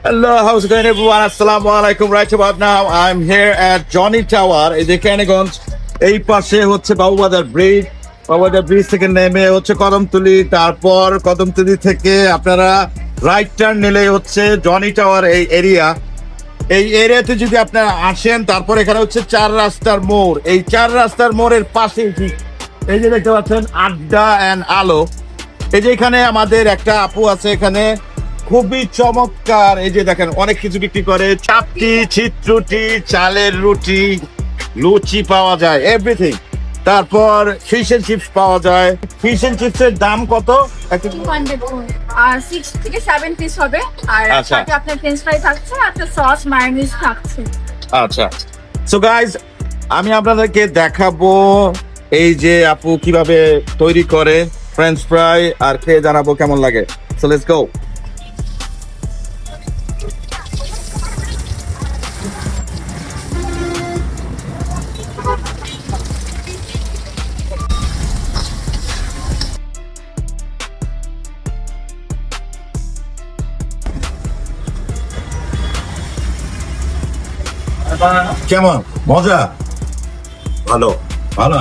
Hello, how's it going, everyone? Assalamu alaikum. Right about now, I'm here at Johnny Tower. এই যে কেরানীগঞ্জ, এই পাশে হচ্ছে বাবুবাজার ব্রিজ। বাবুবাজার ব্রিজ থেকে নেমে হচ্ছে কদমতলি, তারপর কদমতলি থেকে আপনারা রাইট টার্ন নিলে হচ্ছে জনি টাওয়ার এই এরিয়া। এই এরিয়াতে যদি আপনারা আসেন, তারপর এখানে হচ্ছে চার রাস্তার মোড়। এই চার রাস্তার মোড়ের পাশে এই যে দেখতে পাচ্ছেন আড্ডা অ্যান্ড আলো। এই যে এখানে আমাদের একটা আপু আছে, এখানে খুবই চমৎকার। এই যে দেখেন অনেক কিছু বিক্রি করে, চাপটি, চিত্রুটি, চালের রুটি, লুচি পাওয়া যায়, এভরিথিং। তারপর ফিশ এন্ড চিপস পাওয়া যায়। ফিশ এন্ড চিপসের দাম কত? 200 আর 6 থেকে 7 পিস হবে। আর আচ্ছা। সাথে আপনার ফ্রেঞ্চ ফ্রাই থাকছে, একটা সস মায়োনিজ থাকছে। আচ্ছা, সো গাইজ, আমি আপনাদেরকে দেখাবো এই যে আপু কিভাবে তৈরি করে ফ্রেঞ্চ ফ্রাই, আর খেয়ে জানাবো কেমন লাগে। So let's go. কেমন মজা? ভালো ভালো।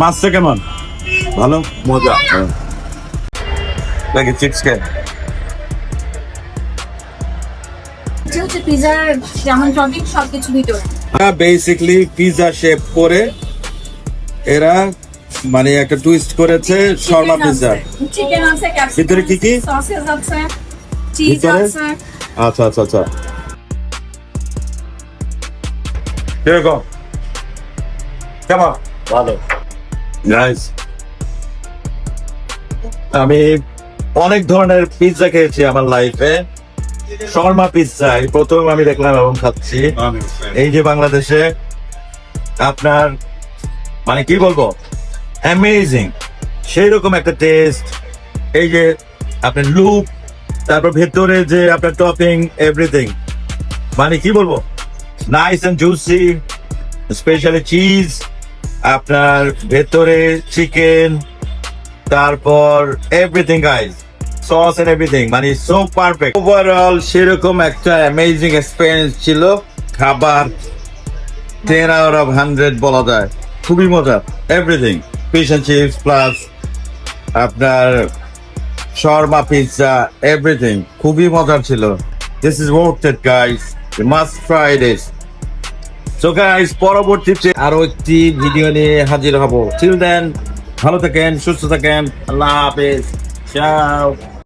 মাছটা কেমন? ভালো মজা লাগে। চিপস কে এটা হচ্ছে পিজার যেমন টপিং সবকিছু ভিতরে। বেসিক্যালি পিজা শেপ করে এরা মানে একটা টুইস্ট করেছে শর্মা পিজা। চিকেন আছে, ক্যাপসিকাম ভিতরে কি কি? সসেস আছে, চিজ ভিতরে? আছে। আচ্ছা আচ্ছা আচ্ছা, কিরকম? কেমন? ভালো। নাইস। আমি অনেক ধরনের পিৎজা খেয়েছি আমার লাইফে। শর্মা পিৎজা এই প্রথম আমি দেখলাম এবং খাচ্ছি এই যে বাংলাদেশে। আপনার মানে কি বলবো, অ্যামেজিং, সেই রকম একটা টেস্ট। এই যে আপনার লুক, তারপর ভেতরে যে আপনার টপিং, এভরিথিং, মানে কি বলবো, nice and juicy, especially cheese, আপনার ভেতরে চিকেন, তারপর everything guys, sauce and everything, মানে সো পারফেক্ট। ওভারঅল সেরকম একটা অ্যামেজিং এক্সপিরিয়েন্স ছিল। খাবার 10 out of 100 বলা যায়। খুবই মজা, everything, fish and chips plus আপনার শর্মা পিৎজা, এভরিথিং খুবই মজার ছিল। This is worth it guys, you must try this. So guys, পরবর্তীতে আরো একটি ভিডিও নিয়ে হাজির হব। Till then, ভালো থাকেন, সুস্থ থাকেন, আল্লাহ হাফেজ, ciao.